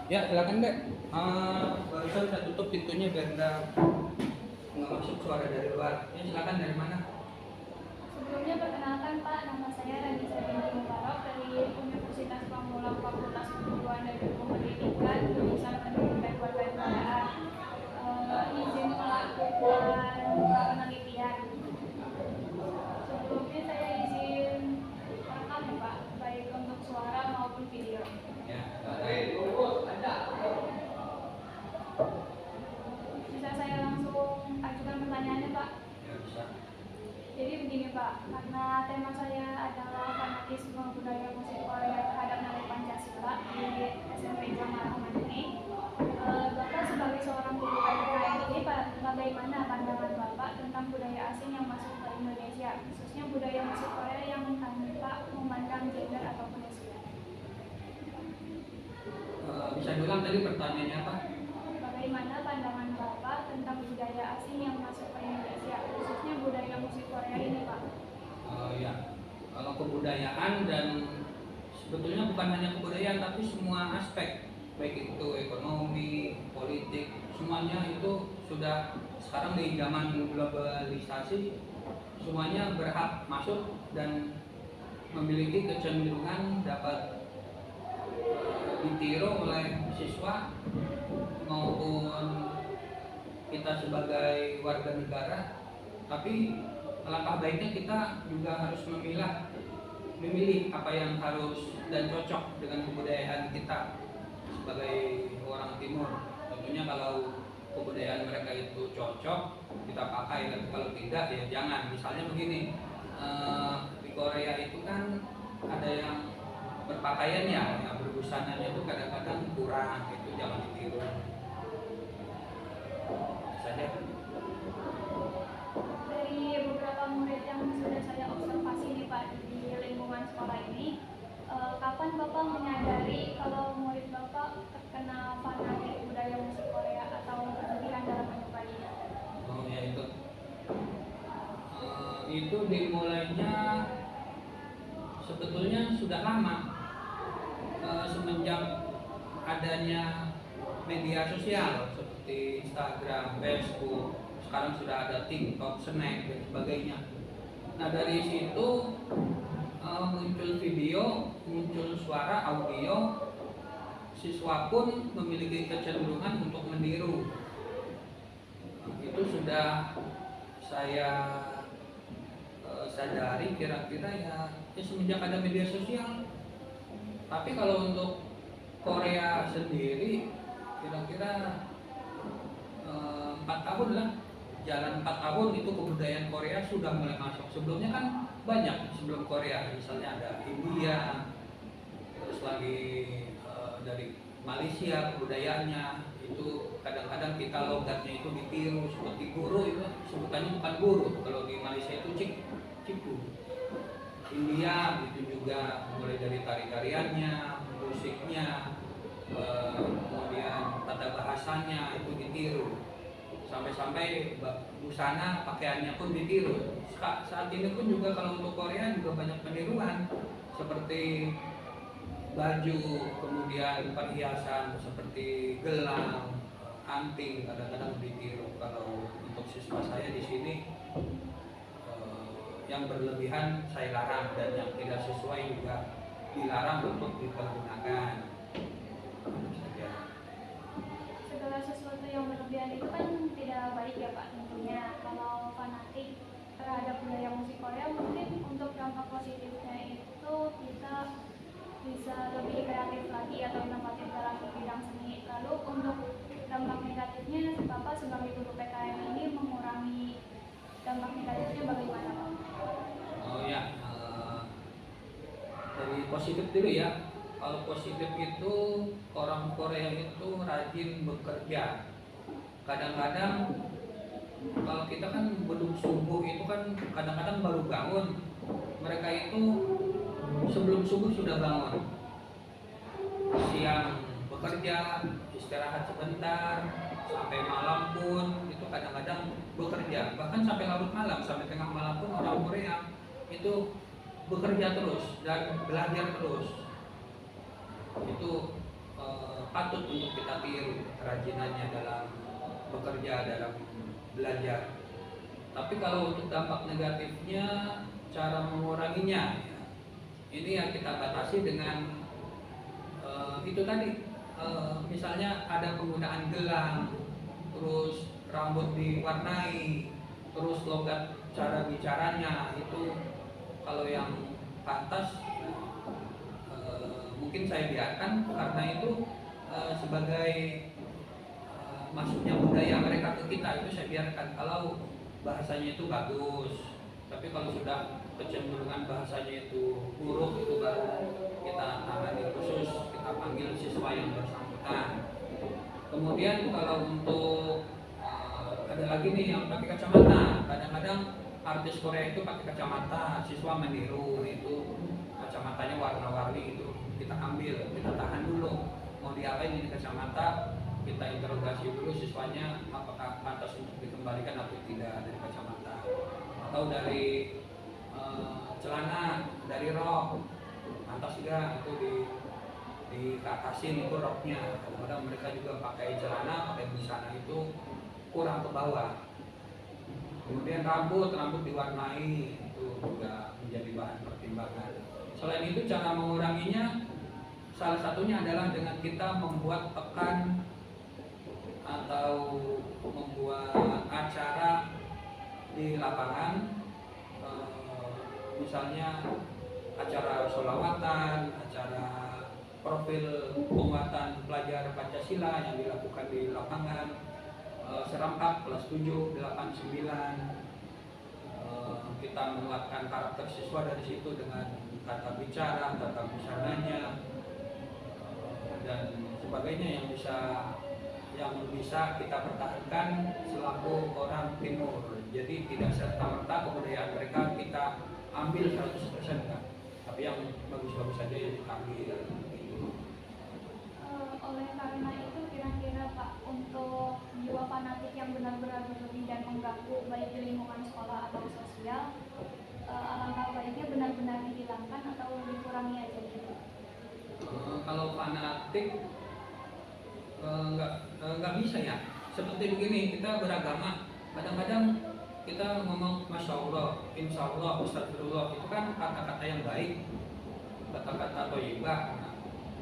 Ya, silakan dek. Barusan saya tutup pintunya biar nggak masuk suara dari luar. Ya, silakan, dari mana? Sebelumnya perkenalkan Pak, nama saya Ranisa Binti Mubarok dari Universitas Pamulang Fakultas Kedokteran dan Ilmu Pendidikan jurusan Pendidikan Kewarganegaraan. Izin melakukan penelitian. Sebelumnya saya izin rekam ya Pak, baik untuk suara maupun video. Ya, Bisa saya langsung ajukan pertanyaannya Pak? ya bisa. Jadi begini Pak, karena tema saya adalah fanatisme budaya musik Korea terhadap nilai Pancasila di SMP Jamal Ahmad ini. Bapak sebagai seorang guru KKN ini, bagaimana pandangan Bapak tentang budaya asing yang masuk ke Indonesia, khususnya budaya musik Korea yang tanpa memandang gender ataupun usia? Bisa diulang tadi pertanyaannya apa? Bagaimana pandangan Bapak tentang budaya asing yang masuk ke Indonesia, khususnya budaya musik Korea ini Pak? Ya, kalau kebudayaan dan sebetulnya bukan hanya kebudayaan tapi semua aspek, baik itu ekonomi, politik, semuanya itu sudah sekarang di zaman globalisasi semuanya berhak masuk dan memiliki kecenderungan dapat ditiru oleh siswa maupun kita sebagai warga negara. Tapi alangkah baiknya kita juga harus memilih apa yang harus dan cocok dengan kebudayaan kita sebagai orang timur. Tentunya kalau kebudayaan mereka itu cocok kita pakai, tapi kalau tidak ya jangan. Misalnya begini, di Korea itu kan ada yang berpakaian yang berbusananya itu kadang-kadang kurang, itu jangan ditiru saja. Dari beberapa murid yang sudah saya observasi nih Pak di lingkungan sekolah ini, kapan Bapak menyadari kalau murid Bapak terkena fanatik budaya musik Korea atau berlebihan dalam menyukainya? Oh ya itu dimulainya sebetulnya sudah lama, semenjak adanya media sosial seperti Instagram, Facebook, sekarang sudah ada TikTok, Snap dan sebagainya. Nah dari situ muncul video, muncul suara, audio, siswa pun memiliki kecenderungan untuk meniru. Itu sudah saya sadari kira-kira ya semenjak ada media sosial. Tapi kalau untuk Korea sendiri kira-kira 4 tahun lah, jalan 4 tahun itu kebudayaan Korea sudah mulai masuk. Sebelumnya kan banyak sebelum Korea, misalnya ada India, terus lagi dari Malaysia kebudayaannya itu kadang-kadang kita logatnya itu ditiru, seperti guru itu sebutannya bukan guru, kalau di Malaysia itu cipu. India itu juga mulai dari tari-tariannya, musiknya, kemudian tata bahasanya itu ditiru, sampai-sampai busana pakaiannya pun ditiru. Saat ini pun juga kalau untuk Korea juga banyak peniruan seperti baju, kemudian perhiasan seperti gelang, anting kadang-kadang ditiru. Kalau untuk siswa saya di sini yang berlebihan saya larang, dan yang tidak sesuai juga dilarang untuk dipergunakan. Segala sesuatu yang berlebihan itu kan tidak baik ya Pak tentunya. Kalau fanatik terhadap budaya musik Korea, mungkin untuk dampak positifnya itu kita bisa lebih kreatif lagi atau inovatif dalam bidang seni. Lalu untuk dampak negatifnya, Bapak sebagai guru PKN ini mengurangi dampak negatifnya bagaimana Pak? Oh ya, dari positif dulu ya. Kalau positif itu orang Korea itu rajin bekerja. Kadang-kadang kalau kita kan beduk subuh itu kan kadang-kadang baru bangun. Mereka itu sebelum subuh sudah bangun. Siang bekerja, istirahat sebentar, sampai malam pun itu kadang-kadang bekerja. Bahkan sampai larut malam, sampai tengah malam pun orang Korea itu bekerja terus dan belajar terus. Itu patut untuk khawatir kerajinannya dalam bekerja, dalam belajar. Tapi kalau untuk dampak negatifnya, cara menguranginya, ya, ini yang kita batasi dengan itu tadi, misalnya ada penggunaan gelang, terus rambut diwarnai, terus logat cara bicaranya itu kalau yang pantas mungkin saya biarkan karena itu sebagai masuknya budaya mereka ke kita, itu saya biarkan kalau bahasanya itu bagus. Tapi kalau sudah kecenderungan bahasanya itu buruk, itu baru kita tangani khusus, kita panggil siswa yang bersangkutan. Kemudian kalau untuk ada lagi nih yang pakai kacamata, kadang-kadang artis Korea itu pakai kacamata, siswa meniru, itu kacamatanya warna-warni, itu kita ambil, kita tahan dulu, mau diapain ini kacamata, kita interogasi dulu siswanya apakah pantas untuk dikembalikan atau tidak dari kacamata, atau dari celana, dari rok, pantas tidak itu dikatasin itu roknya. Kadang-kadang mereka juga pakai celana, pakai busana itu kurang ke bawah. Kemudian rambut diwarnai, itu juga menjadi bahan pertimbangan. Selain itu cara menguranginya salah satunya adalah dengan kita membuat pekan atau membuat acara di lapangan, misalnya acara sholawatan, acara profil penguatan pelajar Pancasila yang dilakukan di lapangan, serempak kelas 7, 8, 9. Kita menguatkan karakter siswa dari situ dengan tata bicara, tata busananya, dan sebagainya yang bisa kita pertahankan selaku orang timur. Jadi tidak serta-merta kebudayaan mereka kita ambil 100% kan, tapi yang bagus-bagus saja yang kita ambil. Oleh karena itu kira-kira Pak, untuk jiwa fanatik yang benar-benar berlebih dan mengganggu baik di lingkungan sekolah atau sosial, alangkah baiknya benar-benar dihilangkan atau dikurangi aja gitu? Kalau fanatik nggak bisa ya. Seperti begini, kita beragama, kadang-kadang kita ngomong Masya Allah, Insya Allah, Astagfirullah, itu kan kata-kata yang baik, kata-kata thayyibah.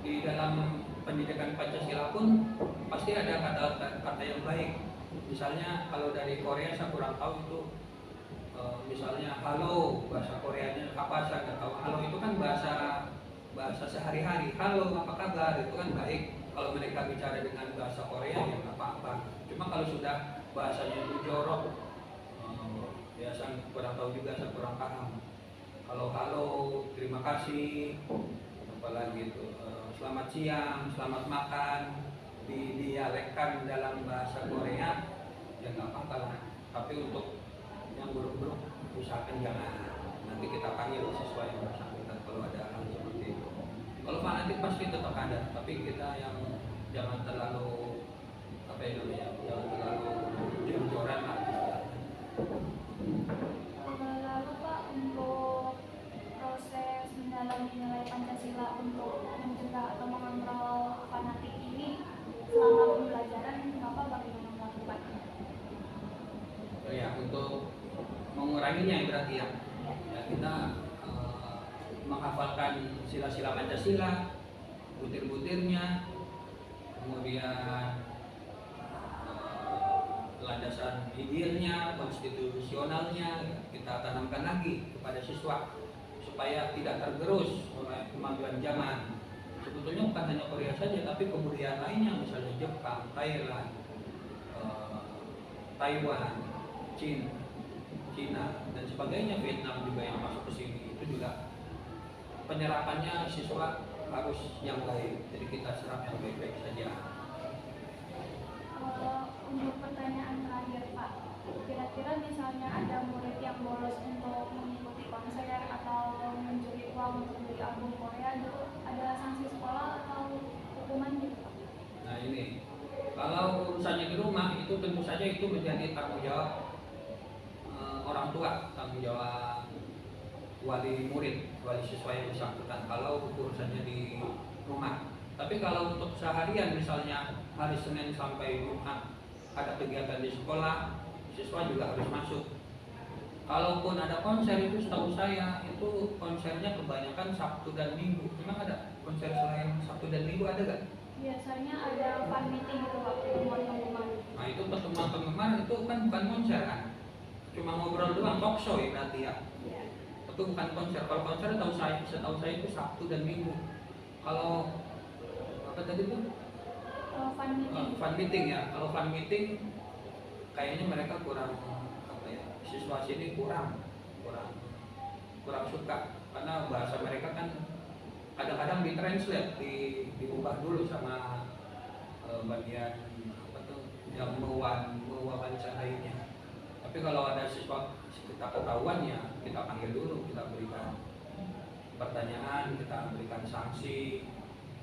Di dalam pendidikan Pancasila pun pasti ada kata-kata yang baik. Misalnya kalau dari Korea saya kurang tahu itu, misalnya halo, bahasa Koreanya apa saya nggak tahu. Halo itu kan bahasa sehari-hari. Halo, apa kabar? Itu kan baik. Kalau mereka bicara dengan bahasa Korea ya nggak apa-apa. Cuma kalau sudah bahasanya itu jorok, ya saya kurang tahu juga, saya kurang paham. Kalau halo, terima kasih, apalagi itu selamat siang, selamat makan, didialekkan dalam bahasa Korea, ya nggak apa-apa lah. Tapi untuk yang buruk-buruk usahakan jangan. Nanti kita panggil siswa yang bersangkutan kalau ada hal seperti itu. Kalau fanatik pasti tetap ada, tapi kita yang jangan terlalu jangan terlalu jor-joran lah. Lalu Pak, untuk proses mendalami nilai Pancasila untuk mencegah atau mengontrol fanatik ini selama pembelajaran, Bapak bagaimana melakukannya? Ya, untuk menguranginya berarti ya kita menghafalkan sila-sila Pancasila, butir-butirnya, kemudian landasan idealnya, konstitusionalnya kita tanamkan lagi kepada siswa supaya tidak tergerus oleh kemajuan zaman. Sebetulnya bukan hanya Korea saja, tapi kebudayaan lainnya, misalnya Jepang, Thailand, Taiwan, Cina dan sebagainya, Vietnam juga yang masuk ke sini, itu juga penyerapannya siswa harus yang baik. Jadi kita serap yang baik-baik saja. Untuk pertanyaan terakhir Pak, kira-kira misalnya ada murid yang bolos untuk mengikuti konser atau mencuri uang untuk beli album Korea, itu ada sanksi sekolah atau hukuman gitu Pak? Nah ini, kalau urusannya di rumah itu tentu saja itu menjadi tanggung jawab orang tua, tanggung jawab wali murid, wali siswa yang bersangkutan kalau urusannya di rumah. Tapi Tapi kalau untuk seharian misalnya hari Senin sampai Jumat ada kegiatan di sekolah, siswa juga harus masuk. Kalaupun ada konser itu setahu saya itu konsernya kebanyakan Sabtu dan Minggu. Memang ada konser selain Sabtu dan Minggu ada gak? Biasanya ada fan meeting gitu Pak, pertemuan penggemar. Nah itu pertemuan penggemar itu kan bukan konser kan? Cuma ngobrol doang, talk show ya berarti ya. Iya. Itu bukan konser. Kalau konser setahu saya itu Sabtu dan Minggu. Kalau apa tadi tuh? Fan meeting. Fan meeting ya. Kalau fan meeting kayaknya mereka kurang apa ya? Siswa sini kurang suka karena bahasa mereka kan kadang-kadang ditranslate, diubah dulu sama bagian apa tuh yang mewawancarainya. Tapi kalau ada siswa kita ketahuan ya kita panggil dulu, kita berikan pertanyaan, kita berikan sanksi.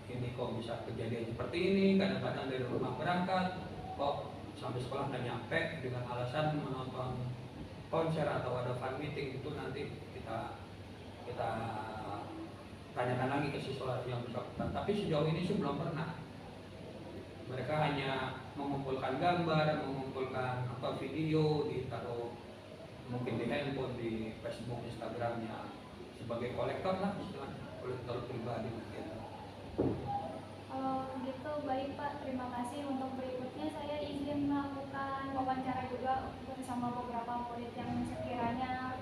Ini kok bisa kejadian seperti ini? Kadang-kadang dari rumah berangkat kok sampai sekolah nggak nyampe dengan alasan menonton konser atau ada fan meeting. Itu nanti kita tanyakan lagi ke siswa yang bersangkutan. Tapi sejauh ini sih belum pernah. Mereka hanya mengumpulkan gambar, mengumpulkan apa video, ditaruh mungkin di handphone, di Facebook, Instagramnya sebagai kolektor lah, istilahnya kolektor pribadi mungkin. Kalau gitu baik Pak, terima kasih. Untuk berikutnya saya izin melakukan wawancara juga bersama beberapa murid yang sekiranya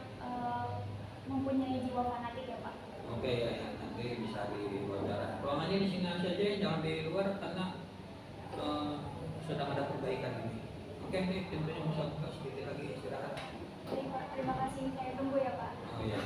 mempunyai jiwa fanatik ya Pak. Oke ya, nanti bisa diwawancara. Ruangannya di sini aja jangan di luar karena sedang ada perbaikan ini. Oke, ini pintunya bisa buka sedikit lagi, istirahat. Baik Pak, terima kasih. Saya tunggu ya Pak. Oh iya.